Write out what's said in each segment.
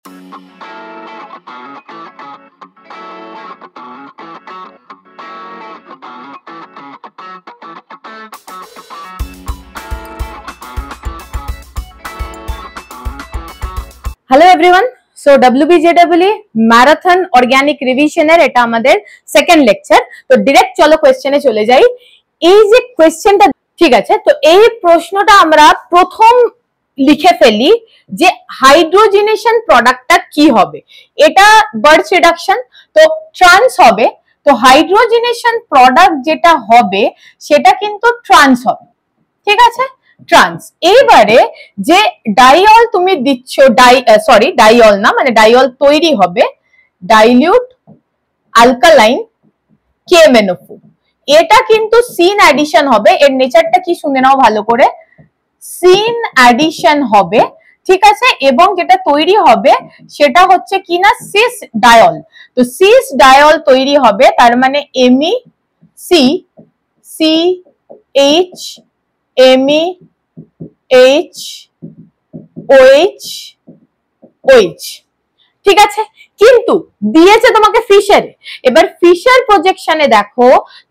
Hello everyone, so WBJEE marathon organic রিভিশনের এটা আমাদের সেকেন্ড লেকচার। তো ডিরেক্ট চলো কোয়েশ্চেনে চলে যাই। এই যে কোয়েশ্চেনটা, ঠিক আছে, তো এই প্রশ্নটা আমরা প্রথম লিখে ফেলি যে হাইড্রোজেনেশন প্রোডাক্টটা কি হবে। এটা বার্চ রিডাকশন, তো ট্রান্স হবে। তো হাইড্রোজেনেশন প্রোডাক্ট যেটা হবে সেটা কিন্তু ট্রান্স হবে, ঠিক আছে, ট্রান্স। এইবারে যে ডাইঅল তুমি দিচ্ছ, ডাইঅল না, মানে ডাইঅল তৈরি হবে ডাইলিউট অ্যালকালাইন KMnO4। এটা কিন্তু সিন অ্যাডিশন হবে। এর নেচারটা কি শুনে নাও ভালো করে। সিন অ্যাডিশন হবে, ঠিক আছে, এবং যেটা তৈরি হবে সেটা হচ্ছে কি না, সিস ডায়ল। তো সিস ডায়ল তৈরি হবে, তার মানে MECCH MEHOH, ঠিক আছে। কিন্তু দিয়েছে তোমাকে ফিশার। এবার ফিশার প্রজেকশনে দেখো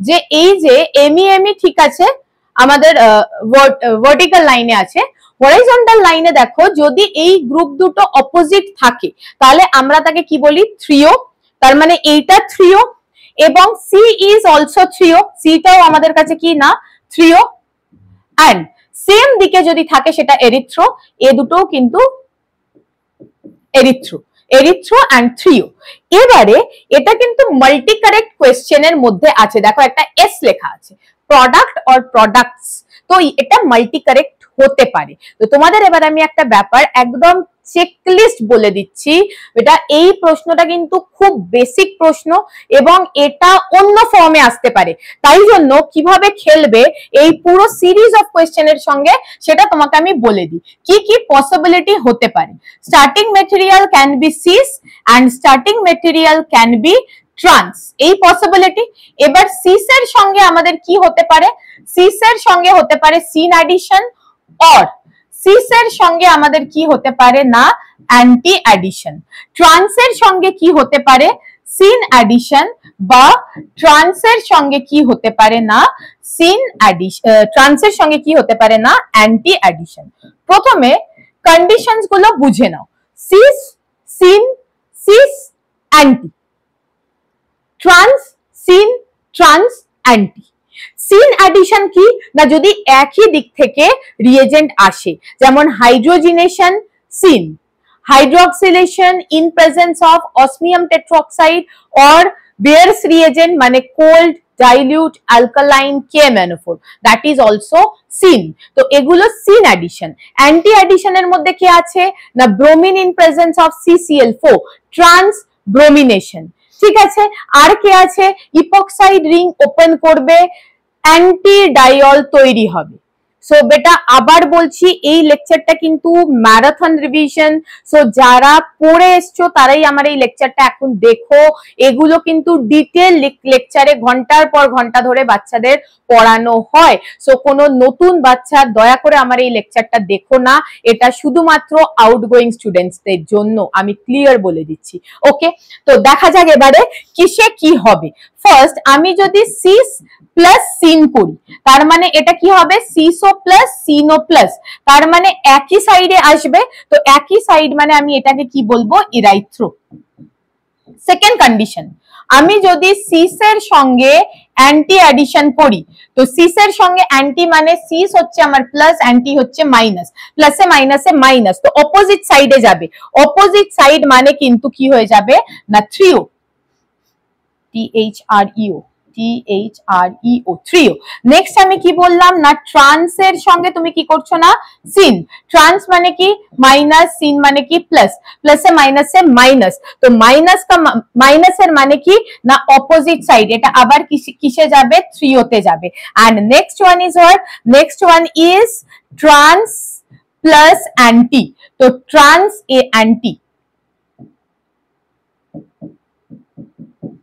যে এই যে MEME, ঠিক আছে, আমাদের ভার্টিক্যাল লাইনে আছে। হরাইজন্টাল লাইনে দেখো যদি এই গ্রুপ দুটো অপোজিট থাকে তাহলে আমরা তাকে কি বলি, থ্রিও। তার মানে এইটা থ্রিও এবং সি ইজ অলসো থ্রিও, সিটাও আমাদের কাছে কি না, থ্রিও। এন্ড সেম দিকে যদি থাকে সেটা এরিথ্রো। এ দুটোও কিন্তু এরিথ্রো এন্ড থ্রিও। এবারে এটা কিন্তু মাল্টি কারেক্ট কোয়েশ্চেনের মধ্যে আছে। দেখো একটা এস লেখা আছে, প্রোডাক্ট অর প্রোডাক্টস। তো এটা মাল্টি কারেক্ট হতে পারে। তো তোমাদের এবার আমি একটা ব্যাপার একদম চেকলিস্ট বলে দিচ্ছি। এটা এই প্রশ্নটা কিন্তু খুব বেসিক প্রশ্ন এবং এটা অন্য ফর্মে আসতে পারে। তাই জন্য কিভাবে খেলবে এই পুরো সিরিজ অফ কোয়েশ্চেনের সঙ্গে সেটা তোমাকে আমি বলে দিই। কি কি পসিবিলিটি হতে পারে। Starting material can be cis and starting material can be trans, এই পসিবিলিটি। এবার সিসের সঙ্গে আমাদের কি হতে পারে, সিসের সঙ্গে হতে পারে সিন অ্যাডিশন, অর সিসের সঙ্গে আমাদের কি হতে পারে না, অ্যান্টি অ্যাডিশন। ট্রান্সের সঙ্গে কি হতে পারে, সিন অ্যাডিশন, বা ট্রান্সের সঙ্গে কি হতে পারে না, সিন অ্যাডিশন, ট্রান্সের সঙ্গে কি হতে পারে না, অ্যান্টি অ্যাডিশন। প্রথমে কন্ডিশনস গুলো বুঝে নাও। Cis, syn, cis, anti. Trans, syn, trans, anti. Syn addition কি না, যদি একই দিক থেকে রিয়েজেন্ট আসে, যেমন hydrogenation syn, hydroxylation in presence of osmium tetroxide or Baeyer's reagent মানে cold dilute alkaline KMnO4, that is also sin. তো এগুলো সিন অ্যাডিশন। অ্যান্টি অ্যাডিশনের মধ্যে কি আছে না, bromine in presence of CCl4, trans bromination, ঠিক আছে। আর কি আছে, ইপক্সাইড রিং ওপেন করবে, অ্যান্টি ডাইঅল তৈরি হবে। সো বেটা আবার বলছি, এই লেকচারটা কিন্তু ম্যারাথন রিভিশন। সো যারা পড়ে এসছো তারাই আমার এই লেকচারটা এখন দেখো। এগুলো কিন্তু ডিটেল লেকচারে ঘন্টার পর ঘন্টা ধরে বাচ্চাদের পড়ানো হয়। সো কোনো নতুন বাচ্চা দয়া করে আমার এই লেকচারটা দেখো না, এটা শুধুমাত্র আউটগোয়িং স্টুডেন্টসদের জন্য, আমি ক্লিয়ার বলে দিচ্ছি। ওকে, তো দেখা যাক এবারে কিসে কি হবে। ফার্স্ট আমি যদি সিস প্লাস সিন করি, তার মানে এটা কি হবে, সিসও প্লাস সিনও প্লাস, তার মানে একই সাইডে আসবে। তো একই সাইড মানে আমি এটাকে কি বলবো, ইরাইথ্রো। সেকেন্ড কন্ডিশন, আমি যদি সিসের সঙ্গে অ্যান্টি অ্যাডিশন করি, তো সিসের সঙ্গে অ্যান্টি মানে সিস হচ্ছে আমার প্লাস, অ্যান্টি হচ্ছে মাইনাস, প্লাসে মাইনাসে মাইনাস, তো অপোজিট সাইডে যাবে। অপোজিট সাইড মানে কিন্তু কি হয়ে যাবে না, থ্রিও, THREO, থ্রিও। নেক্সট আমি কি বললাম না, ট্রান্সের সঙ্গে তুমি কি করছো না, সিন। ট্রান্স মানে কি মাইনাস, সিন মানে কি প্লাস, প্লাসে মাইনাসে মাইনাস, তো মাইনাস কা মাইনাসের মানে কি না অপোজিট সাইড, এটা আবার কিসে যাবে, থ্রিওতে যাবে। And next one is what, next one is trans plus anti. তো ট্রান্স এ অ্যান্টি,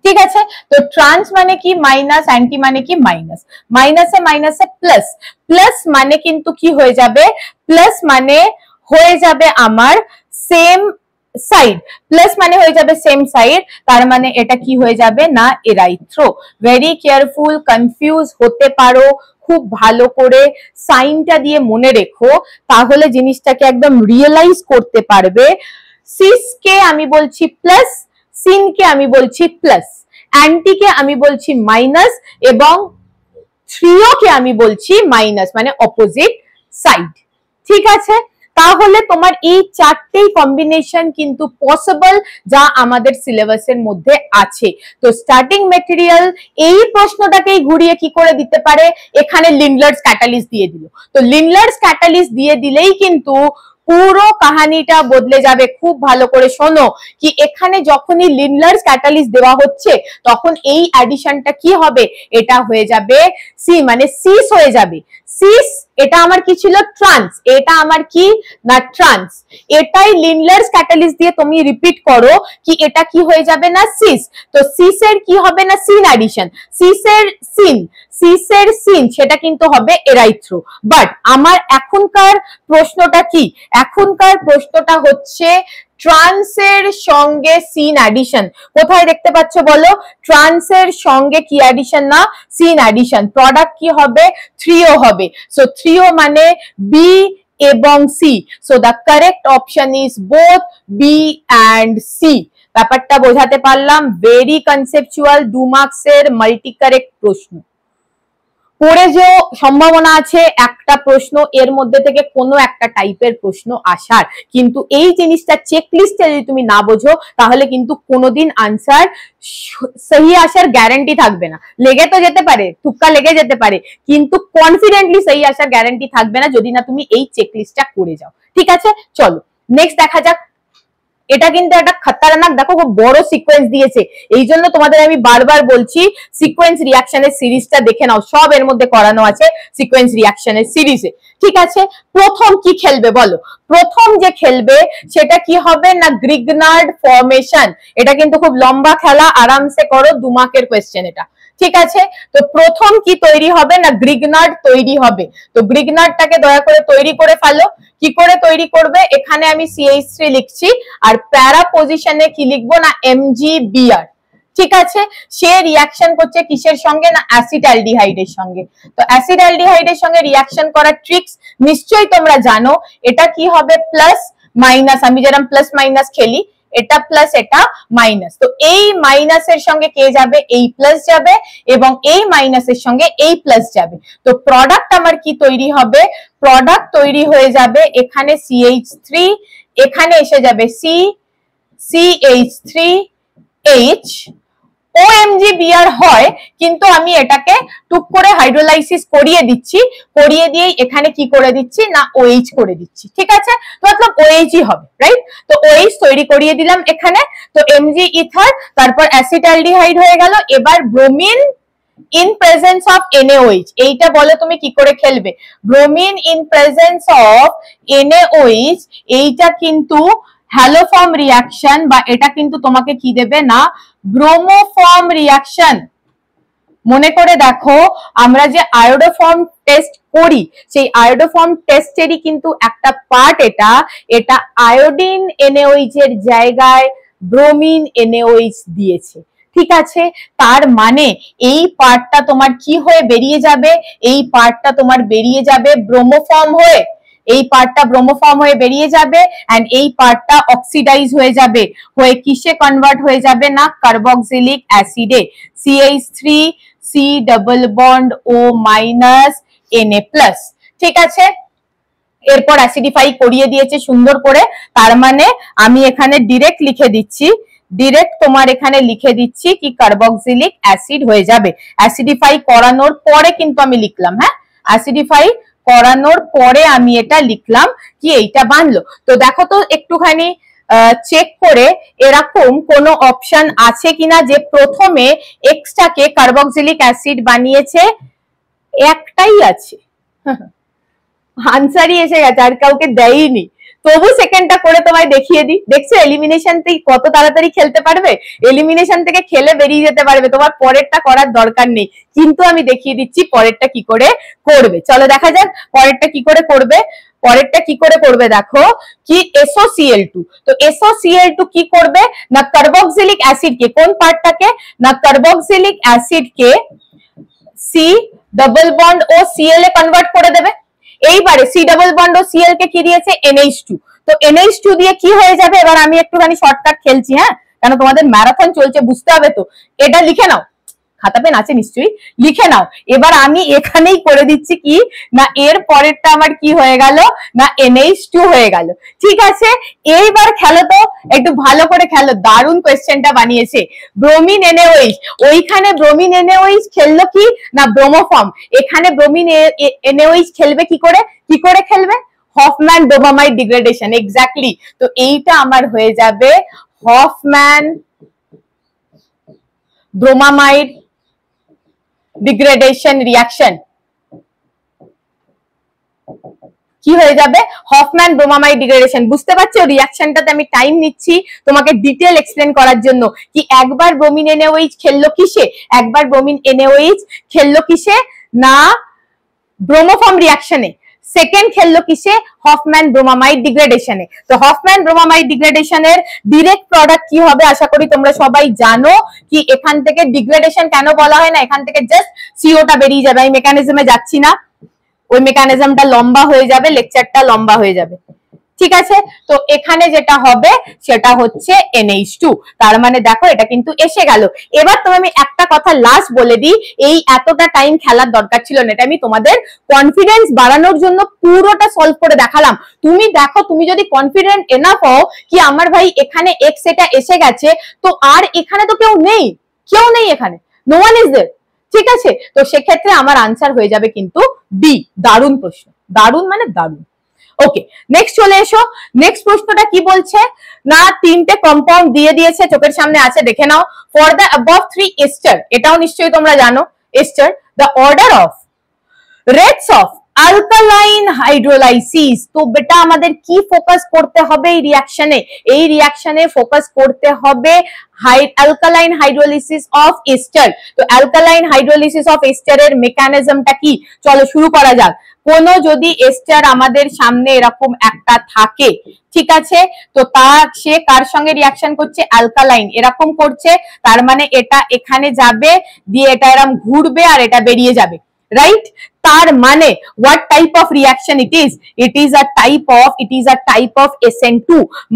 ঠিক আছে। তো ট্রান্স মানে কি মাইনাস, অ্যান্টি মানে কি মাইনাস, মাইনাসে মাইনাসে প্লাস, প্লাস মানে কিন্তু কি হয়ে যাবে, প্লাস মানে হয়ে যাবে আমার সেম সাইড, প্লাস মানে হয়ে যাবে সেম সাইড, তার মানে এটা কি হয়ে যাবে না এরাইথ্রো। ভেরি কেয়ারফুল, কনফিউজ হতে পারো, খুব ভালো করে সাইনটা দিয়ে মনে রেখো, তাহলে জিনিসটাকে একদম রিয়েলাইজ করতে পারবে। সিস কে আমি বলছি প্লাস, সিন কে আমি বলছি প্লাস, অ্যান্টি কে আমি বলছি মাইনাস, এবং থ্রিও কে আমি বলছি মাইনাস, মানে অপোজিট সাইড। ঠিক আছে, তাহলে তোমার এই চারটেই কম্বিনেশন কিন্তু পসিবল যা আমাদের সিলেবাসের মধ্যে আছে। তো স্টার্টিং মেটেরিয়াল এই প্রশ্নটাকেই ঘুরিয়ে কি করে দিতে পারে, এখানে লিন্ডলার্স ক্যাটালিস্ট দিয়ে দিল। তো লিন্ডলার্স ক্যাটালিস্ট দিয়ে দিলেই কিন্তু পুরো কাহিনীটা বদলে যাবে। খুব ভালো করে শোনো, কি এখানে যখনই লিন্ডলার্স ক্যাটালিস্ট দেওয়া হচ্ছে তখন এই অ্যাডিশনটা কি হবে, এটা হয়ে যাবে সি, মানে সিস হয়ে যাবে। সিস এটা আমার কি ছিল, ট্রান্স, এটা আমার কি না ট্রান্স, এটাই লিন্ডলার্স ক্যাটালিস্ট দিয়ে তুমি রিপিট করো কি এটা কি হয়ে যাবে না সিস। তো সিসের কি হবে না সিন অ্যাডিশন, সিসের সিন সেটা কিন্তু হবে এরাইথ্রো। বাট আমার এখনকার প্রশ্নটা কি, এখনকার প্রশ্নটা হচ্ছে ট্রান্সের সঙ্গে সিন অ্যাডিশন। কোথায় দেখতে পাচ্ছ বলো, ট্রান্সের সঙ্গে কি অ্যাডিশন না সিন অ্যাডিশন। প্রোডাক্ট কি হবে, থ্রিও হবে। সো থ্রিও মানে বি এবং C. So the correct option is both B and C. ব্যাপারটা বোঝাতে পারলাম? ভেরি কনসেপচুয়াল, 2 মার্কসের মাল্টি কারেক্ট প্রশ্ন। পড়ে যে সম্ভাবনা আছে একটা প্রশ্ন এর মধ্যে থেকে কোনো একটা টাইপের প্রশ্ন আসার, কিন্তু এই জিনিসটা চেকলিস্টে যদি তুমি না বোঝো তাহলে কিন্তু কোনোদিন আনসার সহি আসার গ্যারান্টি থাকবে না। লেগে তো যেতে পারে, তুক্কা লেগে যেতে পারে, কিন্তু কনফিডেন্টলি সহি আসার গ্যারান্টি থাকবে না যদি না তুমি এই চেকলিস্টটা করে যাও। ঠিক আছে, চলো নেক্সট দেখা যাক। এটা কিন্তু একটা খতরনাক, দেখো খুব বড় সিকোয়েন্স দিয়েছে, এই জন্য তোমাদের আমি বারবার বলছি সিকোয়েন্স রিঅ্যাকশনের সিরিজটা দেখে নাও, সব এর মধ্যে করানো আছে সিকোয়েন্স রিঅ্যাকশনের সিরিজে। ঠিক আছে, প্রথম কি খেলবে বলো, প্রথম যে খেলবে সেটা কি হবে না গ্রিগনার্ড ফর্মেশন। এটা কিন্তু খুব লম্বা খেলা, আরামসে করো, 2 মার্কের কোয়েশ্চেন এটা। ঠিক আছে, তো প্রথম কি তৈরি হবে না গ্রিগনার্ড তৈরি হবে। তো গ্রিগনার্ডটাকে দয়া করে তৈরি করে ফেলো। কি করে তৈরি করবে, এখানে আমি CH3 লিখছি, আর প্যারা পজিশনে কি লিখবো না MgBr। ঠিক আছে, সে রিঅ্যাকশন করছে কিসের সঙ্গে না অ্যাসিটালডিহাইডের সঙ্গে। তো অ্যাসিটালডিহাইডের সঙ্গে রিঅ্যাকশন করার ট্রিক্স নিশ্চয়ই তোমরা জানো। এটা কি হবে প্লাস মাইনাস, আমি যেরকম প্লাস মাইনাস খেলি, এটা প্লাস এটা মাইনাস। তো এই মাইনাসের সঙ্গে কে যাবে, এই প্লাস যাবে, এবং এই মাইনাসের সঙ্গে এই প্লাস যাবে। তো প্রোডাক্ট আমার কি তৈরি হবে, প্রোডাক্ট তৈরি হয়ে যাবে এখানে CH3, এখানে এসে যাবে CH3H, OMgBr হয়, কিন্তু আমি এটাকে টুক করে হাইড্রোলাইসিস করিয়ে দিচ্ছি, করিয়ে দিয়েই এখানে কি করে দিচ্ছি না OH করে দিচ্ছি। ঠিক আছে, তো মতলব OH হবে, রাইট? তো OH তৈরি করিয়ে দিলাম এখানে, তো Mg ইথার, তারপর অ্যাসিটালডিহাইড হয়ে গেল। এবার bromine in presence of NaOH, এইটা বলে তুমি কি করে খেলবে। Bromine in presence of NaOH, এইটা কিন্তু হ্যালোফর্ম রিঅ্যাকশন, বা এটা কিন্তু তোমাকে কি দেবে না ব্রোমোফর্ম রিঅ্যাকশন। মনে করে দেখো আমরা যে আয়োডোফর্ম টেস্ট করি, সেই আয়োডোফর্ম টেস্টেরই কিন্তু একটা পার্ট এটা, এটা আয়োডিন NaOH এর জায়গায় ব্রোমিন NaOH দিয়েছে। ঠিক আছে, তার মানে এই পার্টটা তোমার কি হয়ে বেরিয়ে যাবে, এই পার্টটা তোমার বেরিয়ে যাবে ব্রোমোফর্ম হয়ে, এই পার্টটা ব্রোমোফর্ম হয়ে বেরিয়ে যাবে, এন্ড এই পার্টটা অক্সিডাইজ হয়ে যাবে, হয়ে কিসে কনভার্ট হয়ে যাবে না কার্বক্সিলিক অ্যাসিডে, CH3 C double bond O minus Na+। ঠিক আছে, এরপর অ্যাসিডিফাই করিয়ে দিয়েছে সুন্দর করে, তার মানে আমি এখানে ডিরেক্ট লিখে দিচ্ছি, ডিরেক্ট তোমার এখানে লিখে দিচ্ছি কি কার্বক্সিলিক অ্যাসিড হয়ে যাবে। অ্যাসিডিফাই করানোর পরে কিন্তু আমি লিখলাম, হ্যাঁ অ্যাসিডিফাই করানোর পরে আমি এটা লিখলাম কি এইটা বানলো। তো দেখো তো একটুখানি চেক করে এরকম কোনো অপশন আছে কিনা যে প্রথমে এক্সটাকে কার্বক্সিলিক অ্যাসিড বানিয়েছে, একটাই আছে, আনসারই এসে গেছে, আর কাউকে দেয়নি। তবু সেকেন্ডটা করে তোমায় দেখিয়ে দিই, দেখছো এলিমিনেশন থেকে কত তাড়াতাড়ি খেলতে পারবে, এলিমিনেশন থেকে খেলে বেরিয়ে যেতে পারবে, তোমার পরেরটা করার দরকার নেই, কিন্তু আমি দেখিয়ে দিচ্ছি পরেরটা কি করে করবে। চলো দেখা যাক পরেরটা কি করে করবে। পরেরটা কি করে করবে দেখো, কি SOCl2, তো SOCl2 কি করবে না কার্বক্সিলিক অ্যাসিড কে, কোন পার্টটাকে না কার্বক্সিলিক অ্যাসিড কে C ডাবল বন্ড ও Cl এ কনভার্ট করে দেবে। এইবারে C ডাবল বন্ড ও Cl কে কি দিয়েছে NH2, তো NH2 দিয়ে কি হয়ে যাবে, এবার আমি একটুখানি শর্টকাট খেলছি, হ্যাঁ কারণ তোমাদের ম্যারাথন চলছে বুঝতে হবে, তো এটা লিখে নাও, খাতা পেন আছে নিশ্চয়ই, লিখে নাও। এবার আমি এখানেই করে দিচ্ছি কি না এর পরেরটা আমার কি হয়ে গেল না NH2 হয়ে গেল। ঠিক আছে, এইবার খেলো তো, একটু ভালো করে খেলো, দারুণ কোয়েশ্চেনটা বানিয়েছে। ব্রোমিন NaOH, ওইখানে ব্রোমিন NaOH খেললো কি না ব্রোমোফর্ম, এখানে ব্রোমিন NaOH খেলবে কি করে খেলবে হফম্যান ব্রোমামাইড ডিগ্রেডেশন, এক্স্যাক্টলি। তো এইটা আমার হয়ে যাবে হফম্যান ব্রোমামাইড ডিগ্রেডেশন রিঅ্যাকশন। কি হয়ে যাবে হফম্যান ব্রোমামাইড ডিগ্রেডেশন। বুঝতে পারছো রিঅ্যাকশনটাতে আমি টাইম নিচ্ছি তোমাকে ডিটেল এক্সপ্লেন করার জন্য, কি একবার ব্রোমিন NaOH খেললো কিসে, একবার ব্রোমিন NaOH খেললো কিসে না ব্রোমোফর্ম রিঅ্যাকশনে, সেকেন্ড খেললো কিসে হফম্যান ব্রোমামাইড ডিগ্রেডেশনে। তো হফম্যান ব্রোমামাইড ডিগ্রেডেশনের ডিরেক্ট প্রোডাক্ট কি হবে আশা করি তোমরা সবাই জানো, কি এখান থেকে ডিগ্রেডেশন কেন বলা হয় না, এখান থেকে জাস্ট সিওটা বেরিয়ে যাবে, আমি মেকানিজমে যাচ্ছি না, ওই মেকানিজমটা লম্বা হয়ে যাবে, লেকচারটা লম্বা হয়ে যাবে। ঠিক আছে, তো এখানে যেটা হবে সেটা হচ্ছে NH2, তার মানে দেখো এটা কিন্তু এসে গেল। এবার তুমি আমি একটা কথা লাস্ট বলে দিই, এই এতটা টাইম খেলার দরকার ছিল না, এটা আমি তোমাদের কনফিডেন্স বাড়ানোর জন্য পুরোটা সলভ করে দেখালাম। তুমি দেখো, তুমি যদি কনফিডেন্ট এনাফ হও কি আমার ভাই এখানে x এটা এসে গেছে, তো আর এখানে তো কেউ নেই এখানে, নো ওয়ান ইজ দেয়ার। ঠিক আছে, তো সেক্ষেত্রে আমার আনসার হয়ে যাবে কিন্তু বি। দারুণ প্রশ্ন, দারুণ মানে দারুণ। ওকে, নেক্সট চলে এসো। নেক্সট প্রশ্নটা কি বলছে না তিনটে কম্পাউন্ড দিয়ে দিয়েছে, চোখের সামনে আছে, দেখে নাও। For the above three ester, এটাও নিশ্চয়ই তোমরা জানো ester, the order of rates of alkaline hydrolysis. তো বেটা আমাদের কি ফোকাস করতে হবে এই রিঅ্যাকশনে ফোকাস করতে হবে অ্যালকালাইন হাইড্রোলাইসিস অফ এস্টার। তো অ্যালকালাইন হাইড্রোলাইসিস অফ এস্টারের মেকানিজমটা কি, চলো শুরু করা যাক। কোনো যদি এস্টার আমাদের সামনে এরকম একটা থাকে, ঠিক আছে, তো সে কার সঙ্গে রিঅ্যাকশন করছে অ্যালকালাইন, এরকম করছে, তার মানে এটা এখানে যাবে, দিয়ে এটা এরকম ঘুরবে আর এটা বেরিয়ে যাবে, রাইট। তার মানে what type of reaction it is a type of SN2,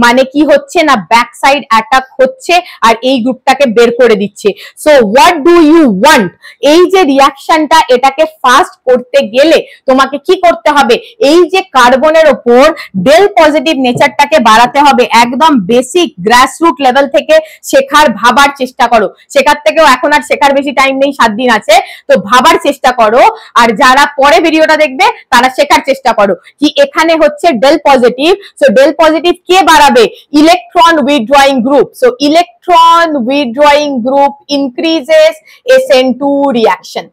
মানে কি হচ্ছে না ব্যাক সাইড অ্যাটাক হচ্ছে আর এই গ্রুপটাকে বের করে দিচ্ছে। So what do you want, এই যে রিঅ্যাকশনটা এটাকে ফাস্ট করতে গেলে তোমাকে কি করতে হবে, এই যে কার্বনের ওপর ডেল পজিটিভ নেচারটাকে বাড়াতে হবে, একদম বেসিক গ্রাসরুট লেভেল থেকে শেখার ভাবার চেষ্টা করো, শেখার থেকেও এখন আর শেখার বেশি টাইম নেই, 7 দিন আছে, তো ভাবার চেষ্টা করো। আর যারা পরে ভিডিওটা দেখবে তারা শেখার চেষ্টা করো কি এখানে হচ্ছে del positive, so del positive কে বাড়াবে electron withdrawing group, so electron withdrawing group increases SN2 reaction,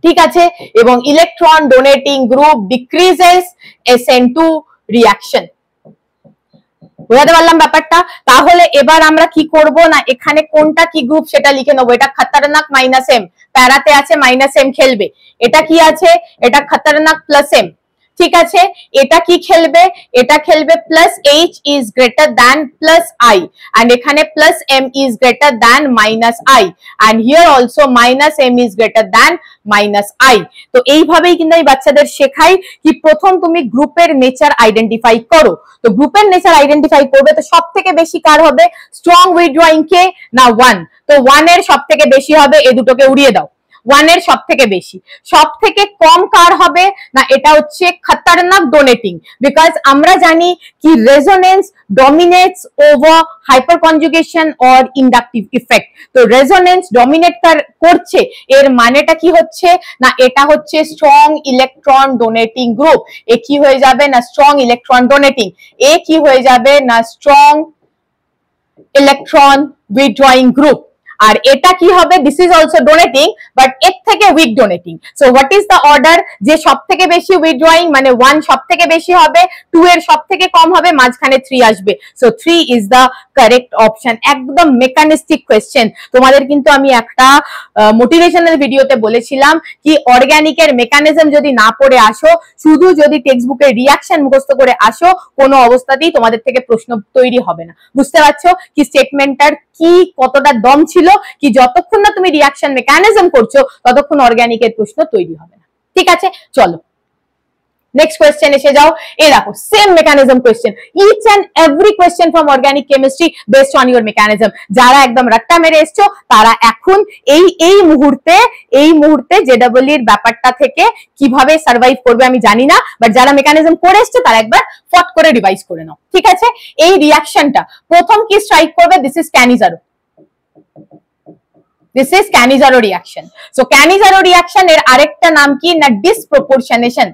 ঠিক আছে, এবং electron donating group decreases SN2 reaction. বুঝতে পারলাম ব্যাপারটা? তাহলে এবার আমরা কি করব না এখানে কোনটা কি গ্রুপ সেটা লিখে নেবো। এটা খতরনাক মাইনাস এম, প্যারাতে আছে মাইনাস এম খেলবে, এটা কি আছে এটা খতরনাক প্লাস এম, ঠিক আছে, এটা কি খেলবে এটা খেলবে plus H is greater than plus I, and এখানে plus M is greater than minus I, and here also minus M is greater than minus I. তো এইভাবেই কিন্তু আমি বাচ্চাদের শেখাই কি প্রথম তুমি গ্রুপের নেচার আইডেন্টিফাই করো। তো গ্রুপের নেচার আইডেন্টিফাই করবে তো সব থেকে বেশি কার হবে স্ট্রং উইথড্রয়িং কে না 1, তো 1 এর সব থেকে বেশি হবে, এই দুটোকে উড়িয়ে দাও, 1 এর সব থেকে বেশি। সব থেকে কম কার হবে না এটা হচ্ছে খতরনাক ডোনেটিং, বিকজ আমরা জানি কি resonance dominates over hyper conjugation or inductive effect. তো রেজোনেন্স ডমিনেট করছে, এর মানেটা কি হচ্ছে না এটা হচ্ছে স্ট্রং ইলেকট্রন ডোনেটিং গ্রুপ, এ কি হয়ে যাবে না স্ট্রং ইলেকট্রন ডোনেটিং, এ কি হয়ে যাবে না স্ট্রং ইলেকট্রন উইথড্রয়িং গ্রুপ। আর এটা কি হবে, this is also donating but এর থেকে weak donating. So what is the order, যে সব থেকে বেশি উইথড্রয়িং মানে 1 সব থেকে বেশি হবে, 2 এর সব থেকে কম হবে, মাঝখানে 3 আসবে। So 3 is the correct option. একদম মেকানিস্টিক কোয়েশ্চেন। তোমাদের কিন্তু আমি একটা মোটিভেশনাল ভিডিওতে বলেছিলাম কি অর্গানিকের মেকানিজম যদি না পড়ে আসো, শুধু যদি টেক্সট বুকের রিয়াকশন মুখস্থ করে আসো, কোনো অবস্থাতেই তোমাদের থেকে প্রশ্ন তৈরি হবে না। বুঝতে পারছো কি স্টেটমেন্টটার কি কতটা দম ছিল, কি যতক্ষণ না তুমি রিয়াকশন মেকানিজম করছো ততক্ষণ অর্গানিকের প্রশ্ন তৈরি হবে না। ঠিক আছে, চলো নেক্সট কোয়েশ্চেন এসে যাও। এই দেখো same mechanism question, each and every question from organic chemistry based on your mechanism. যারা একদম রাট্টা মেরে এসছো তারা এখন এই মুহূর্তে জেডব্লিউ এর ব্যাপারটা থেকে কিভাবে সার্ভাইভ করবে আমি জানি না, বাট যারা মেকানিজম করে এসছো তারা একবার ফট করে রিভাইজ করে নাও। ঠিক আছে, এই রিয়াকশনটা প্রথম কি স্ট্রাইক করবে, this is Cannizzaro. This is Cannizzaro reaction. So Cannizzaro reaction এর আরেকটা নাম কি না ডিসপ্রপোর্শনেশন।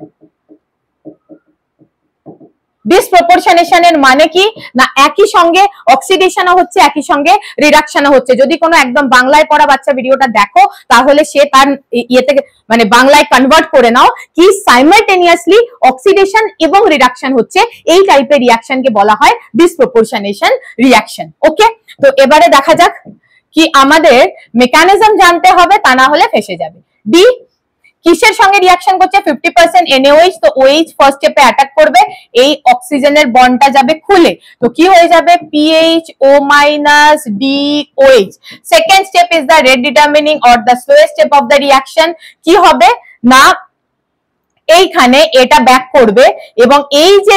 ডিসপ্রপোর্শনেশন এর মানে কি না একই সঙ্গে অক্সিডেশনও হচ্ছে, একই সঙ্গে রিডাকশনও হচ্ছে। যদি কোনো একদম বাংলায় পড়া বাচ্চা ভিডিওটা দেখো তাহলে সে তার ইয়েতে মানে বাংলায় কনভার্ট করে নাও কি সাইমালটেনিয়াসলি অক্সিডেশন এবং রিডাকশন হচ্ছে, এই টাইপের রিয়াকশনকে বলা হয় ডিসপ্রপোর্শনেশন রিয়াকশন। ওকে, তো এবারে দেখা যাক কি আমাদের মেকানিজম জানতে হবে, তা না হলে ফেসে যাবে। ডি কিসের সঙ্গে রিয়াকশন করছে, 50% NaOH, তো OH ফার্স্ট স্টেপে অ্যাটাক করবে, এই অক্সিজেনের বন্ডটা যাবে খুলে, তো কি হয়ে যাবে PHO - DOH। Second step is the rate determining or the slowest step of the reaction. কি হবে না এইখানে এটা ব্যাক করবে এবং এই যে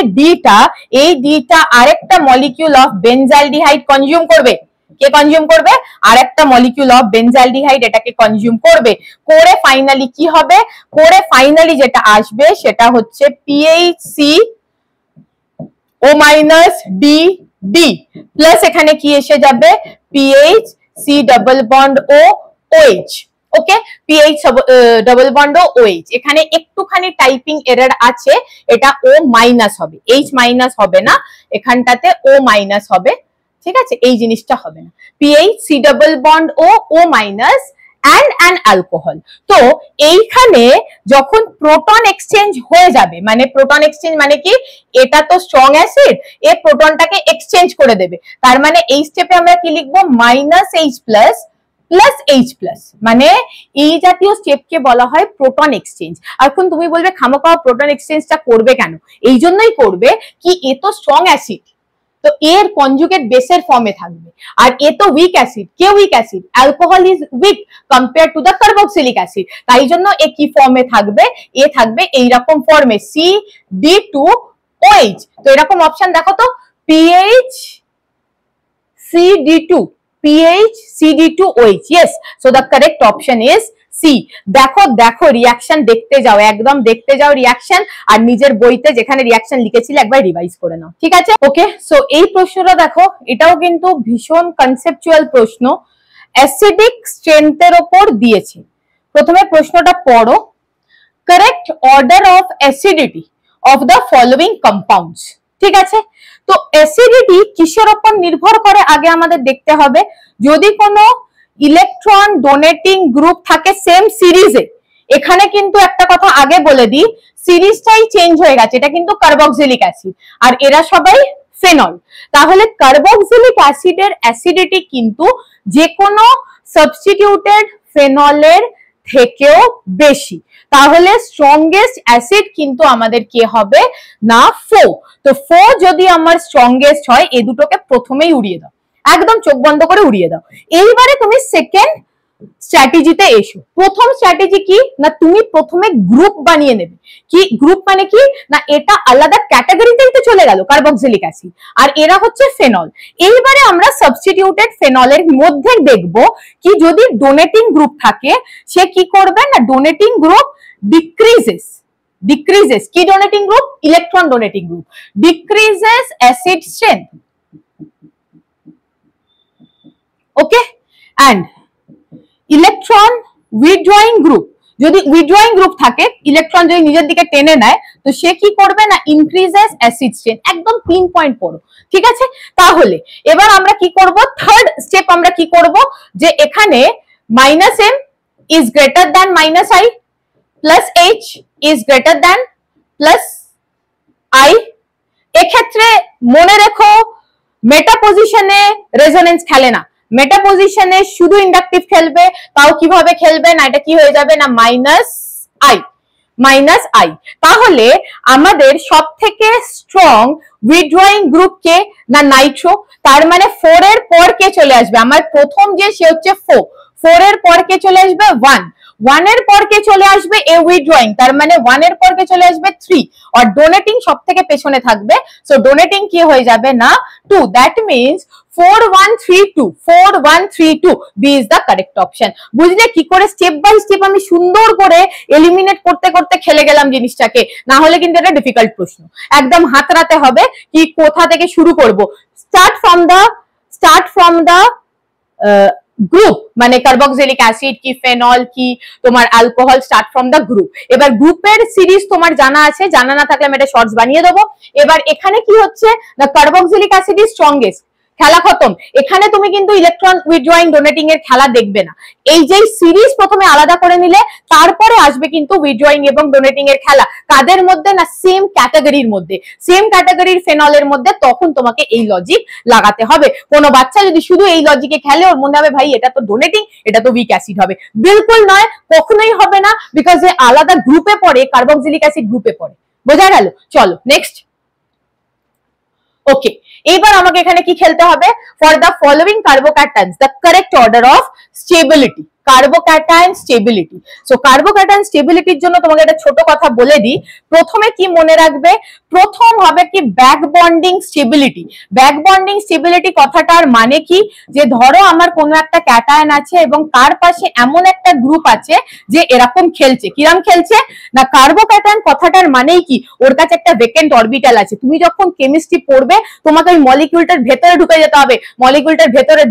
ডিটা আরেকটা মলিকিউল অফ বেনজালডিহাইড কনজিউম করবে। কে কনজিউম করবে, আরেকটা মলিকিউল অফ বেনজালডিহাইড এটাকে কনজিউম করবে, করে ফাইনালি কি হবে, করে ফাইনালি যেটা আসবে সেটা হচ্ছে PHCO - DD প্লাস এখানে কি এসে যাবে PHC ডাবল বন্ড OH। ওকে, PH ডাবল বন্ড OH। এখানে একটুখানি টাইপিং এরর আছে, এটা O মাইনাস হবে, H মাইনাস হবে না, এখানটাতে O মাইনাস হবে। ঠিক আছে, এই জিনিসটা হবে না, PHC double bond O minus and an alcohol। তো এইখানে যখন প্রোটন এক্সচেঞ্জ হয়ে যাবে, মানে প্রোটন এক্সচেঞ্জ মানে কি, এটা তো স্ট্রং অ্যাসিড, এ প্রোটনটাকে এক্সচেঞ্জ করে দেবে, তার মানে এই স্টেপে আমরা কি লিখবো -H প্লাস H প্লাস, মানে এই জাতীয় স্টেপকে বলা হয় প্রোটন এক্সচেঞ্জ। এখন তুমি বলবে খামোখা প্রোটন এক্সচেঞ্জটা করবে কেন, এই জন্যই করবে কি এ তো স্ট্রং অ্যাসিড, তো এর কনজুগেট বেসের ফর্মে থাকবে, আর এ তো week acid. K week acid, alcohol is weak compare to the carboxylic acid, তাই জন্য এ কি ফর্মে থাকবে, এ থাকবে এইরকম ফর্মে CD2OH। তো এরকম অপশন দেখো তো PHCD2OH। yes, so the correct option is C। দেখো রিয়াকশন দেখতে যাও, একদম দেখতে যাও রিয়াকশন, আর নিজের বইতে যেখানে রিয়াকশন লিখেছিলে একবার রিভাইজ করে নাও। ঠিক আছে, ওকে। সো এই প্রশ্নটা দেখো, এটাও কিন্তু ভীষণ কনসেপচুয়াল প্রশ্ন, অ্যাসিডিক স্ট্রেংথের উপর দিয়েছে। প্রথমে প্রশ্নটা পড়ো, correct order of acidity of the following compounds. ঠিক আছে, তো অ্যাসিডিটি কিসের উপর নির্ভর করে আগে আমাদের দেখতে হবে। যদি কোনো ইলেকট্রন ডোনেটিং গ্রুপ থাকে সেম সিরিজে, এখানে কিন্তু একটা কথা আগে বলে দিই, সিরিজটাই চেঞ্জ হয়ে গেছে, এটা কিন্তু কার্বক্সিলিক অ্যাসিড আর এরা সবাই ফেনল, তাহলে কার্বক্সিলিক অ্যাসিডের অ্যাসিডিটি কিন্তু যে কোনো সাবস্টিটিউটেড ফেনলের থেকেও বেশি, তাহলে স্ট্রংগেস্ট অ্যাসিড কিন্তু আমাদের কে হবে না ফো। তো ফো যদি আমার স্ট্রংগেস্ট হয়, এই দুটোকে প্রথমেই উড়িয়ে দাও, একদম চোখ বন্ধ করে উড়িয়ে দাও। এইবারে তুমি সেকেন্ড স্ট্র্যাটেজিতে এসো। প্রথম স্ট্র্যাটেজি কি না, তুমি প্রথমে গ্রুপ বানিয়ে নেবে। কি গ্রুপ মানে কি না, এটা আলাদা ক্যাটাগরিতেই তো চলে গেল কার্বক্সিলিক অ্যাসিড, আর এরা হচ্ছে ফেনল। এইবারে আমরা সাবস্টিটিউটেড ফেনলের মধ্যে দেখব কি যদি ডোনেটিং গ্রুপ থাকে সে কি করবে না, ডোনেটিং গ্রুপ ডিক্রিজেস কি donating group, electron donating group decreases acid strength. Okay, and electron withdrawing group যদি উইথড্রয়িং গ্রুপ থাকে, ইলেকট্রন যদি নিজের দিকে টেনে নেয়, তো সে কি করবে না ইনক্রিজেস অ্যাসিড চেইন। একদম পিন পয়েন্ট পড়ো, ঠিক আছে। তাহলে এবার আমরা কি করব, থার্ড স্টেপ আমরা কি করব, যে এখানে -m is greater than -i plus h is greater than plus i। এক্ষেত্রে মনে রেখো মেটা পজিশনে রেজোনেন্স খেলে না, মেটা পজিশনে শুধু ইন্ডাকটিভ খেলবে। তাও কিভাবে খেলবে না, এটা কি হয়ে যাবে না -i। তাহলে আমাদের সব থেকে স্ট্রং উইথড্রয়িং গ্রুপ কে না নাইট্রো। তার মানে 4 এর পর কে চলে আসবে, আমার প্রথম যে সে হচ্ছে 4 এর পর কে চলে আসবে 1 এর পর কে চলে আসবে এ উইথড্রয়িং, তার মানে 1 এর পর কে চলে আসবে 3, আর ডোনেটিং সব থেকে পেছনে থাকবে। সো ডোনেটিং কি হয়ে যাবে না 2। That means 4132 B is the correct option. বুঝলে কি করে স্টেপ বাই স্টেপ আমি সুন্দর করে এলিমিনেট করতে করতে খেলে গেলাম জিনিসটাকে, না হলে কিন্তু এটা ডিফিকাল্ট প্রশ্ন। একদম হাতড়াতে হবে কি কোথা থেকে শুরু করব। স্টার্ট ফ্রম দা গ্রুপ, মানে কার্বক্সিলিক অ্যাসিড কি ফেনল কি তোমার alcohol, start from the group. এবার গ্রুপের সিরিজ তোমার জানা আছে, জানা না থাকলে আমি এটা শর্টস বানিয়ে দেবো। এবার এখানে কি হচ্ছে না কার্বক্সিলিক অ্যাসিড ইজ স্ট্রংগেস্ট, খেলা খতম। এখানে তুমি কিন্তু ইলেকট্রন উইথড্রয়িং ডোনেটিং এর খেলা দেখবে না। এই যে সিরিজ প্রথমে আলাদা করে নিলে তারপরে আসবে কিন্তু উইথড্রয়িং এবং ডোনেটিং এর খেলা। কাদের মধ্যে না সেম ক্যাটাগরির মধ্যে, সেম ক্যাটাগরির ফেনলের মধ্যে, তখন তোমাকে এই লজিক লাগাতে হবে। কোনো বাচ্চা যদি শুধু এই লজিকে খেলে ওর মনে হবে ভাই এটা তো ডোনেটিং, এটা তো উইক অ্যাসিড হবে। বিলকুল নয়, কখনোই হবে না, বিকজ এ আলাদা গ্রুপে পড়ে, কার্বক্সিলিক অ্যাসিড গ্রুপে পড়ে। বোঝা গেল? চলো নেক্সট। ওকে, এইবার আমাকে এখানে কি খেলতে হবে, for the following carbocations the correct order of stability. Carbocation stability. So carbocation স্টেবিলিটির জন্য তোমাকে একটা ছোট কথা বলে দিই। প্রথমে কি মনে রাখবে, প্রথম হবে কি back bonding stability. Back bonding stability কথাটার মানে কি, যে ধরো আমার কোনো একটা ক্যাটায়ন আছে এবং তার পাশে এমন একটা গ্রুপ আছে যে এরকম খেলছে। কিরম খেলছে না, কার্বোক্যাটায়ন কথাটার মানেই কি, ওর কাছে একটা ভেকেন্ট অরবিটাল আছে। তুমি যখন কেমিস্ট্রি পড়বে তোমাকে ওই মলিকিউলটার ভেতরে ঢুকে যেতে হবে, মলিকিউলটার ভেতরে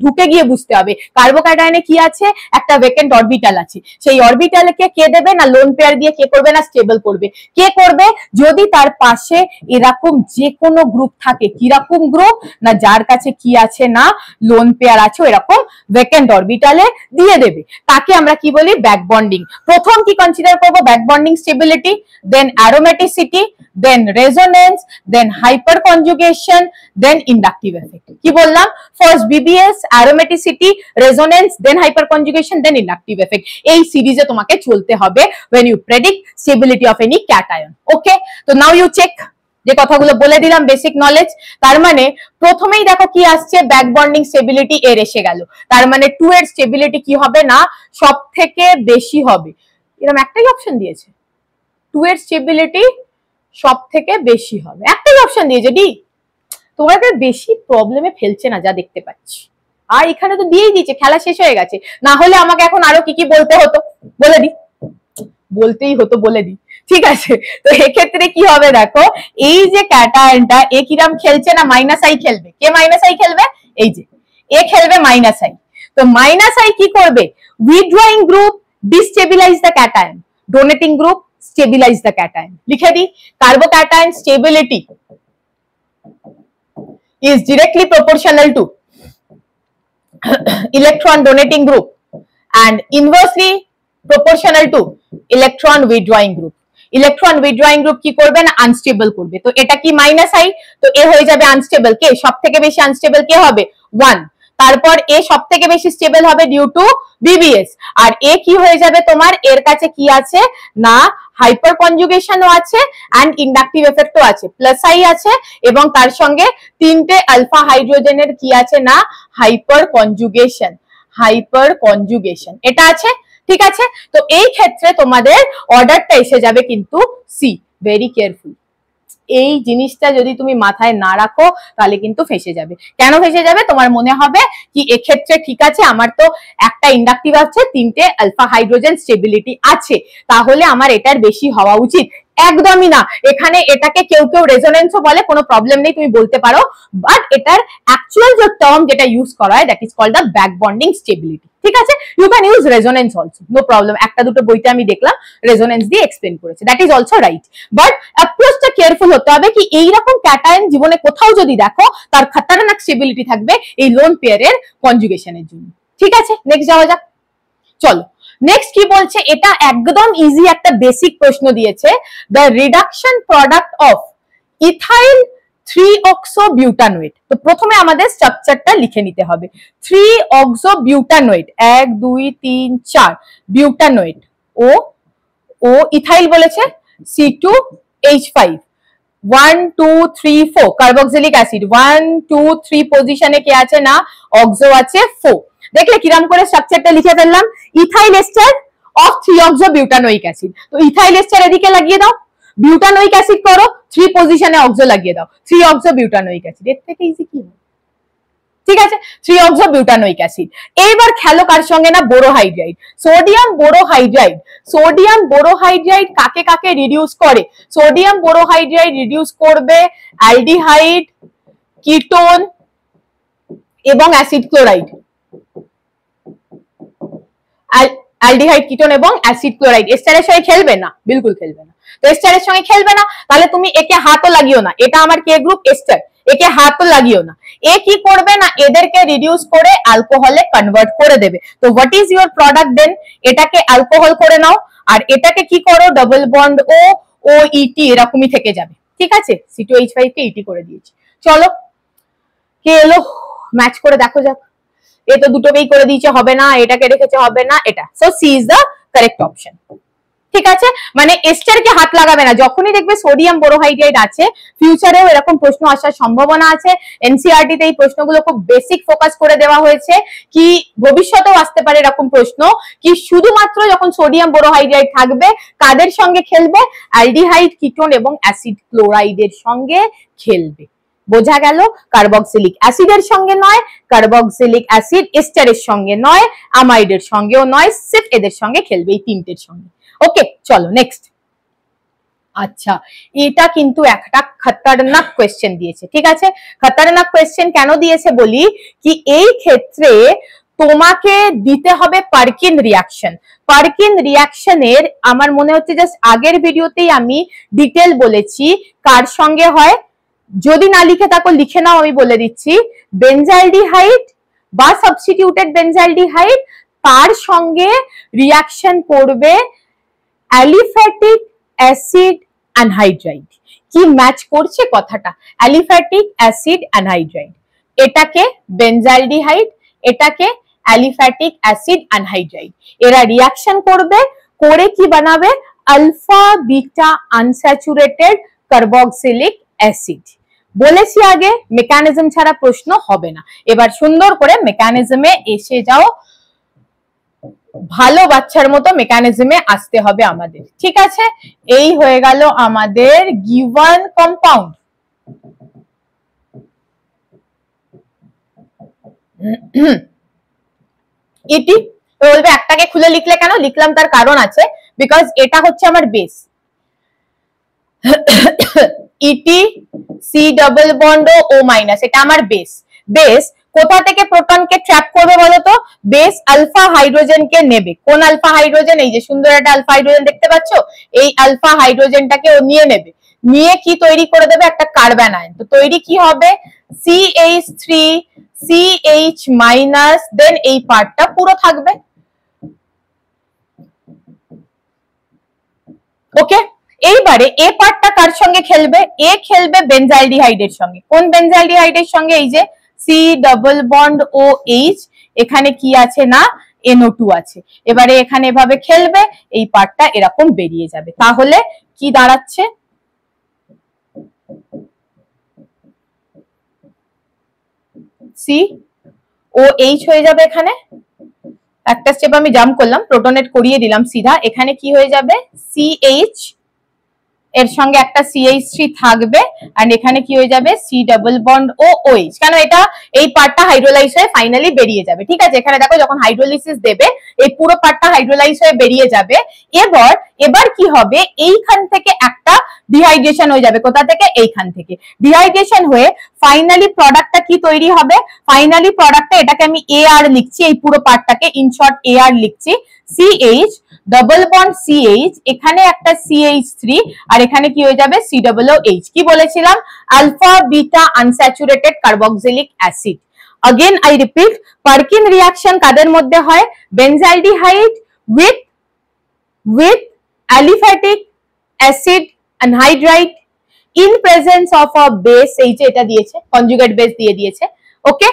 ঢুকে গিয়ে বুঝতে হবে কার্বোক্যাটায়নে কি আছে, একটা ভেকেন্ট অরবিটাল আছে। সেই অরবিটালকে কে দেবে না লোন পেয়ার দিয়ে কে করবে না স্টেবল করবে। কে করবে, যদি তার পাশে এরকম যে কোনো গ্রুপ থাকে। কিরকম গ্রুপ না, যার কাছে কি আছে না লোন পেয়ার আছে, এরকম ভেকেন্ট অরবিটালে দিয়ে দেবে। তাকে আমরা কি বলি, ব্যাক বন্ডিং। প্রথম কি কনসিডার করব, ব্যাক বন্ডিং স্টেবিলিটি, দেন অ্যারোমেটিসিটি, দেন রেজোনেন্স, দেন হাইপার কনজুগেশন, দেন ইন্ডাকটিভ এফেক্ট। কি বললাম, ফার্স্ট বিবিএস, অ্যারোমেটিসিটি, রেজোনেন্স, দেন হাইপার কনজুগেশন, দেন ইন্ডাকটিভ এফেক্ট। এই সিরিজে তোমাকে চলতে হবে when you predict stability of any cation. ওকে, তো নাও ইউ চেক যে কথাগুলো বলে দিলাম বেসিক নলেজ। তার মানে প্রথমেই দেখো কি আসছে, ব্যাক বন্ডিং স্টেবিলিটি এর এসে গেল। তার মানে 2 এর স্টেবিলিটি কি হবে না সব থেকে বেশি হবে। এরকম একটাই অপশন দিয়েছে, 2 এর স্টেবিলিটি সব থেকে বেশি হবে, একটাই অপশন দিয়েছে ডি। তোমাকে বেশি প্রবলেমে ফেলছে না যা দেখতে পাচ্ছি। আর এখানে তো দিয়েই দিয়েছে, খেলা শেষ হয়ে গেছে। না হলে আমাকে এখন আরো কি কি বলতে হতো, বলে দি, বলতেই হতো, বলে দি। ঠিক আছে, তো এক্ষেত্রে কি হবে দেখো, এই যে ক্যাটায়নটা এ কিরাম খেলছে না -i খেলবে। কে -i খেলবে, এই যে এ খেলবে -i। তো -i কি করবে, withdrawing group destabilize the cation, donating group stabilize the cation. লিখে দি, carbocation stability is directly proportional to electron donating group and inversely proportional to electron withdrawing group. Electron withdrawing group কি করবে না unstable করবে। তো এটা কি -i, তো এ হয়ে যাবে আনস্টেবল। কে সব থেকে বেশি আনস্টেবল কে হবে 1। তারপর এ সব থেকে বেশি স্টেবল হবে ডিউ টু বিবিএস। আর এ কি হয়ে যাবে তোমার, এর কাছে কি আছে না হাইপার কনজুগেশনও আছে এন্ড ইন্ডাকটিভ এফেক্টও আছে, প্লাস আই আছে, এবং তার সঙ্গে 3টে আলফা হাইড্রোজেনের কি আছে না হাইপার কনজুগেশন। হাইপার কনজুগেশন এটা আছে, ঠিক আছে। তো এই ক্ষেত্রে তোমাদের অর্ডারটা এসে যাবে কিন্তু সি। ভেরি কেয়ারফুল, এই জিনিসটা যদি তুমি মাথায় না রাখো তাহলে কিন্তু ফেসে যাবে। কেন ফেসে যাবে, তোমার মনে হবে কি এক্ষেত্রে ঠিক আছে আমার তো একটা ইন্ডাকটিভ আছে, 3টে আলফা হাইড্রোজেন স্টেবিলিটি আছে, তাহলে আমার এটার বেশি হওয়া উচিত। একদমই না, এখানে এটাকে কেউ কেউ রেজোনেন্সও বলে, কোনো প্রবলেম নেই, তুমি বলতে পারো, বাট এটার অ্যাকচুয়াল যে টার্ম যেটা ইউজ করা হয় that is called the back bonding stability. ঠিক আছে, you can use resonance also, no problem, একটা দুটো বইতে আমি দেখলাম রেজোনেন্স দিয়ে এক্সপ্লেন করেছে, that is also right. But অ্যাপ্রোচটা কেয়ারফুল হতে হবে কি এইরকম ক্যাটায়ন জীবনে কোথাও যদি দেখো তার খাতারনাক স্টেবিলিটি থাকবে এই লোন পেয়ারের কনজুগেশনের জন্য। ঠিক আছে, নেক্সট যাওয়া যাক। চলো নেক্সট কি বলছে, এটা একদম ইজি একটা বেসিক প্রশ্ন দিয়েছে, the reduction product of ethyl 3-oxobutynoate। তো প্রথমে আমাদের স্ট্রাকচারটা লিখে নিতে হবে। 3-oxobutynoate 1 2 3 4 বিউটানোয়েট ও ও ইথাইল বলেছে C2H5 1 2 3 4 কার্বক্সিলিক অ্যাসিড 1 2 3 পজিশনে কে আছে না অক্সো আছে 4। দেখলে কিরাম করে স্ট্রাকচারটা লিখে ফেললাম, ethyl ester of 3-oxobutynoic acid. তো ইথাইল এস্টার এদিকে লাগিয়ে দাও, বিউটানোইক অ্যাসিড করো, 3 পজিশনে অক্সো লাগিয়ে দাও, 3-oxobutynoic অ্যাসিড। এর থেকে ইজি কি হবে? ঠিক আছে, 3-oxobutynoic অ্যাসিড। এইবার খেলো কার সঙ্গে না বোরোহাইড্রাইড, সোডিয়াম বোরোহাইড্রাইড। সোডিয়াম বোরোহাইড্রাইড কাকে কাকে রিডিউস করে? সোডিয়াম বোরোহাইড্রাইড রিডিউস করবে অ্যালডিহাইড, কিটোন এবং অ্যাসিড ক্লোরাইড। অ্যালডিহাইড, কিটোন এবং অ্যাসিড ক্লোরাইড এস্টারের সঙ্গে খেলবে না, বিলকুল খেলবে না। তো এস্টারের সঙ্গে খেলবে না, তাহলে তুমি একে হাতও লাগিও না, এটা আমার কে গ্রুপ এস্টার, একে হাতও লাগিও না। এ কি করবে না এদেরকে রিডিউস করে অ্যালকোহলে কনভার্ট করে দেবে। তো হোয়াট ইজ ইউর প্রোডাক্ট দেন? এটাকে অ্যালকোহল করে নাও, আর এটাকে কি করো ডাবল বন্ড ও ও ইটি এরকমই থেকে যাবে। ঠিক আছে, C2H5 কে ইটি করে দিয়েছি। চলো কে এলো ম্যাচ করে দেখো যাক। এ তো দুটোকেই করে দিয়েছে, হবে না, এটাকে রেখেছে, হবে না, এটা। So C is the correct option. ঠিক আছে, মানে এস্টারকে হাত লাগাবে না, যখনই দেখবে সোডিয়াম বোরোহাইড্রাইড আছে, ফিউচারেও এরকম প্রশ্ন আসার সম্ভাবনা আছে। এনসিইআরটি তে এই প্রশ্নগুলো খুব বেসিক ফোকাস করে দেওয়া হয়েছে, কি ভবিষ্যতেও আসতে পারে এরকম প্রশ্ন, কি শুধুমাত্র যখন সোডিয়াম বোরোহাইড্রাইড থাকবে কাদের সঙ্গে খেলবে? অ্যালডিহাইড, কিটোন এবং অ্যাসিড ক্লোরাইডের সঙ্গে খেলবে। বোঝা গেল? কার্বক্সিলিক অ্যাসিডের সঙ্গে নয়, কার্বক্সিলিক অ্যাসিড এস্টারের সঙ্গে নয়, আমাইডের সঙ্গেও নয়, সিফ এদের সঙ্গে খেলবে, এই তিনটের সঙ্গে। ওকে চলো নেক্সট। আচ্ছা, এটা কিন্তু একটা খতরনাক কোয়েশ্চেন দিয়েছে। ঠিক আছে, খতরনাক কোয়েশ্চেন কেন দিয়েছে বলি, কি এই ক্ষেত্রে তোমাকে দিতে হবে পার্কিন রিঅ্যাকশন। পার্কিন রিঅ্যাকশনের আমার মনে হচ্ছে জাস্ট আগের ভিডিওতেই আমি ডিটেল বলেছি কার সঙ্গে হয়, যদি না লিখে থাকো লিখে নাও, আমি বলে দিচ্ছি, বেনজালডিহাইড বা সাবস্টিটিউটেড বেনজালডিহাইড তার সঙ্গে রিঅ্যাকশন করবে অ্যালিফ্যাটিক অ্যাসিড অ্যানহাইড্রাইড। কি ম্যাচ করছে কথাটা? অ্যালিফ্যাটিক অ্যাসিড অ্যানহাইড্রাইড, এটাকে বেনজালডিহাইড, এটাকে অ্যালিফ্যাটিক অ্যাসিড অ্যানহাইড্রাইড, এরা রিঅ্যাকশন করবে, করে কি বানাবে? Alpha beta unsaturated carboxylic acid. বলেছি আগে মেকানিজম ছাড়া প্রশ্ন হবে না। এবার সুন্দর করে মেকানিজমে এসে যাও, ভালো বাচ্চার মতো মেকানিজমে আসতে হবে আমাদের। ঠিক আছে, এই হয়ে গেল আমাদের গিভেন কম্পাউন্ড। ইটি বলবে একটাকে খুলে লিখলে কেন? লিখলাম তার কারণ আছে, বিকজ এটা হচ্ছে আমার বেস। ইটি সি ডাবল বন্ড ও মাইনাস, এটা আমার বেস। বেস কোথা থেকে প্রোটনকে ট্র্যাপ করবে বলতো? বেস আলফা হাইড্রোজেনকে নেবে। কোন আলফা হাইড্রোজেন? এই যে সুন্দর একটা আলফা হাইড্রোজেন দেখতে পাচ্ছ, এই আলফা হাইড্রোজেনটাকে ও নিয়ে নেবে, নিয়ে কি তৈরি করে দেবে? একটা কার্বন আয়ন। তো তৈরি কি হবে? CH3 CH মাইনাস, দেন এই পার্টটা পুরো থাকবে। ওকে, এইবারে এ পার্টটা কার সঙ্গে খেলবে? এ খেলবে বেনজালডিহাইডের সঙ্গে। কোন বেনজালডিহাইডের সঙ্গে? এই যে C double bond O H, এখানে কি আছে না NO2 আছে। এবারে এখানে এভাবে খেলবে, এই পার্টটা এরকম বেরিয়ে যাবে। তাহলে কি দাঁড়াচ্ছে? সি ও এইচ হয়ে যাবে। এখানে একটা স্টেপ আমি জাম্প করলাম, প্রোটনেট করিয়ে দিলাম সিধা। এখানে কি হয়ে যাবে? CH, এর সঙ্গে একটা CH3 থাকবে এন্ড এখানে কি হয়ে যাবে C ডাবল বন্ড ও OH, কেন এটা এই পার্টটা হাইড্রোলাইজ হয়ে ফাইনালি বেরিয়ে যাবে। ঠিক আছে, এখানে দেখো যখন হাইড্রোলিসিস দেবে এই পুরো পার্টটা হাইড্রোলাইজ হয়ে বেরিয়ে যাবে। এবার কি হবে, এইখান থেকে একটা ডিহাইড্রেশন হয়ে যাবে, কোথা থেকে, এইখান থেকে ডিহাইড্রেশন হয়ে ফাইনালি প্রোডাক্টটা কি তৈরি হবে, ফাইনালি প্রোডাক্টটা, এটাকে আমি AR লিখছি, এই পুরো পার্টটাকে ইন শর্ট AR লিখছি, CH ডাবল বন্ড CH, এখানে একটা CH3 আর এখানে কি হয়ে যাবে COOH। কি বলেছিলাম, alpha beta unsaturated carboxylic acid. Again I repeat, Perkin reaction কাদের মধ্যে হয়, benzaldehyde with aliphatic acid anhydride in presence of a base, এই যে এটা দিয়েছে কনজুগেট বেস দিয়ে দিয়েছে। ওকে,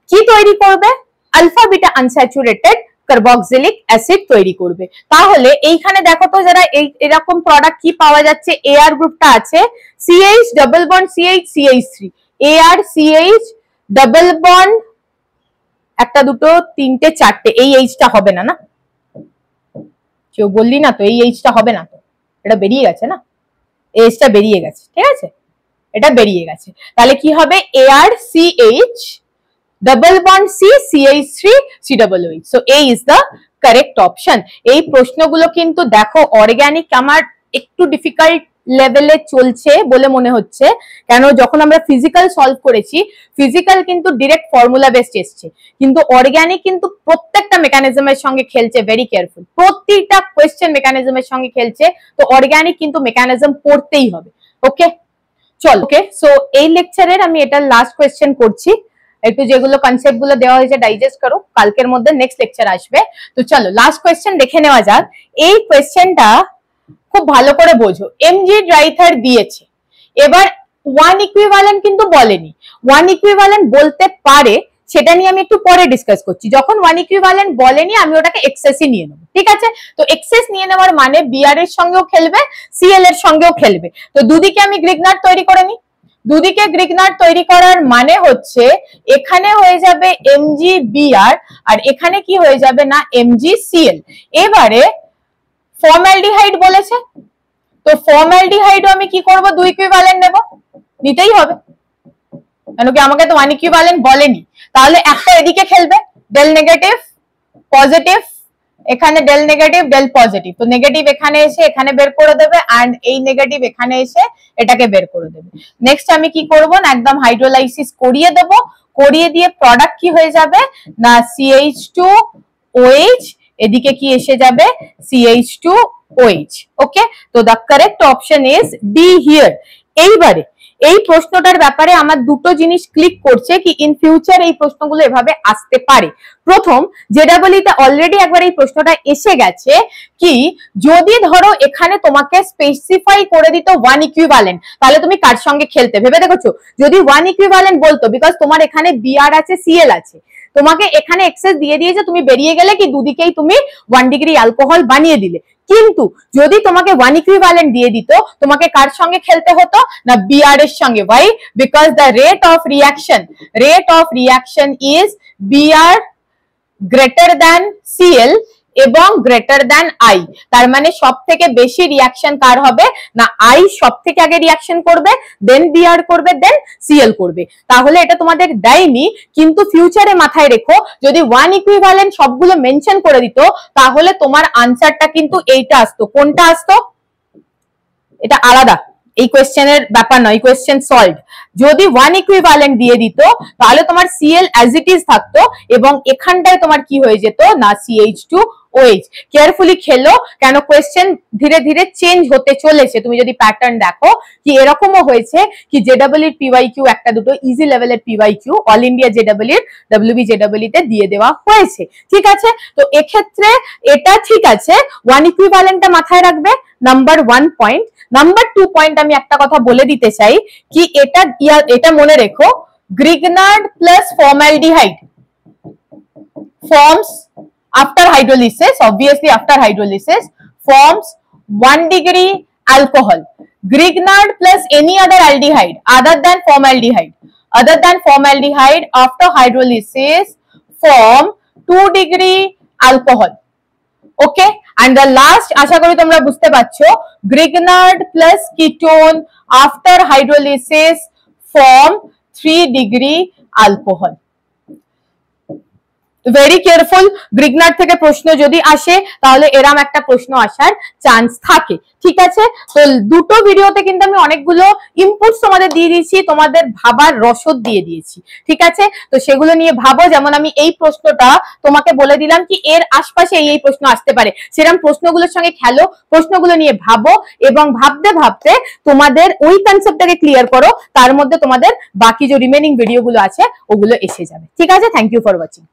কি তৈরি করবে, alpha beta unsaturated carboxylic acid তৈরি করবে। তাহলে এইখানে দেখো তো যারা এরকম প্রোডাক্ট কি পাওয়া যাচ্ছে, AR গ্রুপটা আছে, CH double bond CH CH3, AR CH double bond, একটা দুটো তিনটে চারটে, এই এইচটা হবে না, না কেউ বললি না তো, এই এইচটা হবে না তো, এটা বেরিয়ে গেছে না, এইচটা বেরিয়ে গেছে, ঠিক আছে, এটা বেরিয়ে গেছে। তাহলে কি হবে, AR CH double bond C CH3 COOH, so A is the correct option। এই প্রশ্নগুলো কিন্তু দেখো অর্গানিক আমার একটু ডিফিকাল্ট লেভেলে চলছে বলে মনে হচ্ছে, কেন যখন আমরা ফিজিক্যাল সলভ করেছি, ফিজিক্যাল কিন্তু ডিরেক্ট ফর্মুলা বেসড এসছে, কিন্তু অর্গানিক কিন্তু প্রত্যেকটা মেকানিজমের সঙ্গে খেলছে, ভেরি কেয়ারফুল, প্রতিটা কোয়েশ্চেন মেকানিজমের সঙ্গে খেলছে, তো অর্গানিক কিন্তু মেকানিজম পড়তেই হবে। ওকে চল, ওকে সো এই লেকচারের আমি এটা লাস্ট কোয়েশ্চেন করছি, একটু যেগুলো কনসেপ্ট গুলো দেওয়া হয়েছে ডাইজেস্ট করো, কালকের মধ্যে নেক্সট লেকচার আসবে। তো চলো লাস্ট কোয়েশ্চেন দেখে নেওয়া যাক। এই কোয়েশ্চেনটা খুব ভালো করে বোঝো, এমজি ড্রাইথার দিয়েছে, এবার ওয়ান ইকুইভ্যালেন্ট কিন্তু বলেনি, ওয়ান ইকুইভ্যালেন্ট বলতে পারে, সেটা নিয়ে আমি একটু পরে ডিসকাস করছি। যখন ওয়ান ইকুইভ্যালেন্ট বলেনি আমি ওটাকে এক্সেসই নিয়ে নেবো, ঠিক আছে। তো এক্সেস নিয়ে নেওয়ার মানে বিআর এর সঙ্গেও খেলবে, সিএল এর সঙ্গেও খেলবে। তো দুদিকে আমি গ্রিগনার তৈরি করে নিই, দুদিকে গ্রিগনার তৈরি করার মানে হচ্ছে এখানে হয়ে যাবে MgBr আর এখানে কি হয়ে যাবে না MgCl। এবারে ফর্মালডিহাইড বলেছে, তো ফর্মালডিহাইডও আমি কি করব, দুই ইকুইভ্যালেন্ট নেব, নিতেই হবে, কেন কি আমাকে তো ওয়ান ইকুইভ্যালেন্ট বলেনি। তাহলে একটা এদিকে খেলবে, ডেল নেগেটিভ পজিটিভ, এখানে ডেল নেগেটিভ ডেল পজিটিভ, তো নেগেটিভ এখানে এসে এখানে বের করে দেবে এন্ড এই নেগেটিভ এখানে এসে এটাকে বের করে দেবে। নেক্সট আমি কি করব না, একদম হাইড্রোলাইসিস করিয়ে দেব, করিয়ে দিয়ে প্রোডাক্ট কি হয়ে যাবে না CH2OH, এদিকে কি এসে যাবে CH2OH। ওকে, তো the correct option is D here. এইবারে এই প্রশ্নটার ব্যাপারে আমার দুটো জিনিস ক্লিক করছে কি ইন ফিউচার এই প্রশ্নগুলো এভাবে আসতে পারে। প্রথম, জেডাবলিতে অলরেডি একবার এই প্রশ্নটা এসে গেছে কি, যদি ধরো এখানে তোমাকে স্পেসিফাই করে দিত ওয়ান ইকুইভ্যালেন্ট, তাহলে তুমি কার সঙ্গে খেলতে, ভেবে দেখেছো, যদি ওয়ান ইকুইভ্যালেন্ট বলতো, বিকজ তোমার এখানে বিআর আছে সিএল আছে, তোমাকে এখানে এক্সেস দিয়ে দিয়েছে, তুমি বেরিয়ে গেলে কি দুদিকেই তুমি 1 ডিগ্রি অ্যালকোহল বানিয়ে দিলে। কিন্তু যদি তোমাকে ওয়ান ইকুইভ্যালেন্ট দিয়ে দিত, তোমাকে কার সঙ্গে খেলতে হতো না বিআর এর সঙ্গে। Why? Because the rate of reaction is BR greater than CL এবং গ্রেটার দ্যান আই। তার মানে সব থেকে বেশি রিঅ্যাকশন কার হবে না আই সব থেকে আগে রিঅ্যাকশন করবে, দেন বিআর করবে, দেন সিএল করবে। তাহলে এটা তোমাদের দেয়নি, কিন্তু ফিউচারে মাথায় রেখো, যদি ওয়ান ইকুইভ্যালেন্ট সবগুলো মেনশন করে দিত, তাহলে তোমার আনসারটা কিন্তু এইটা আসতো। কোনটা আসতো? এটা আলাদা, এই কোয়েশ্চেনের ব্যাপার নয়, এই কোয়েশ্চেন সলভড। যদি ওয়ান ইকুইভ্যালেন্ট দিয়ে দিত, তাহলে তোমার সিএল অ্যাজ ইট ইজ থাকতো এবং এখানটায় তোমার কি হয়ে যেত না CH2OH। কেয়ারফুলি খেলো, কেন কোয়েশ্চেন ধীরে ধীরে চেঞ্জ হতে চলেছে। তুমি যদি প্যাটার্ন দেখো কি এরকমও হয়েছে কি জেডাবল এর PYQ একটা দুটো ইজি লেভেলের PYQ অল ইন্ডিয়া জেডাবল এর WBJEE তে দিয়ে দেওয়া হয়েছে, ঠিক আছে। তো এক্ষেত্রে এটা ঠিক আছে, ওয়ান ইকুইভ্যালেন্টটা মাথায় রাখবে, নাম্বার 1 পয়েন্ট। নাম্বার 2 পয়েন্ট আমি একটা কথা বলে দিতে চাই কি এটা মনে রেখো, Grignard plus formaldehyde forms after hydrolysis, obviously after hydrolysis forms 1 degree alcohol. Grignard plus any other aldehyde other than formaldehyde after hydrolysis form 2 degree alcohol. Okay, and the last, আশা করি তোমরা বুঝতে পারছো, Grignard plus ketone after hydrolysis form 3 degree alcohol. Very careful, Grignard থেকে প্রশ্ন যদি আসে তাহলে এরম একটা প্রশ্ন আসার চান্স থাকে। ঠিক আছে, তো দুটো ভিডিওতে কিন্তু আমি অনেকগুলো ইনপুটস তোমাদের দিয়ে দিয়েছি, তোমাদের ভাবার রসদ দিয়ে দিয়েছি। ঠিক আছে, তো সেগুলো নিয়ে ভাবো। যেমন আমি এই প্রশ্নটা তোমাকে বলে দিলাম কি এর আশপাশে এই প্রশ্ন আসতে পারে, সেরকম প্রশ্নগুলোর সঙ্গে খেলো, প্রশ্নগুলো নিয়ে ভাবো, এবং ভাবতে ভাবতে তোমাদের ওই কনসেপ্টটাকে ক্লিয়ার করো, তার মধ্যে তোমাদের বাকি যে রিমেনিং ভিডিওগুলো আছে ওগুলো এসে যাবে। ঠিক আছে, থ্যাংক ইউ ফর ওয়াচিং।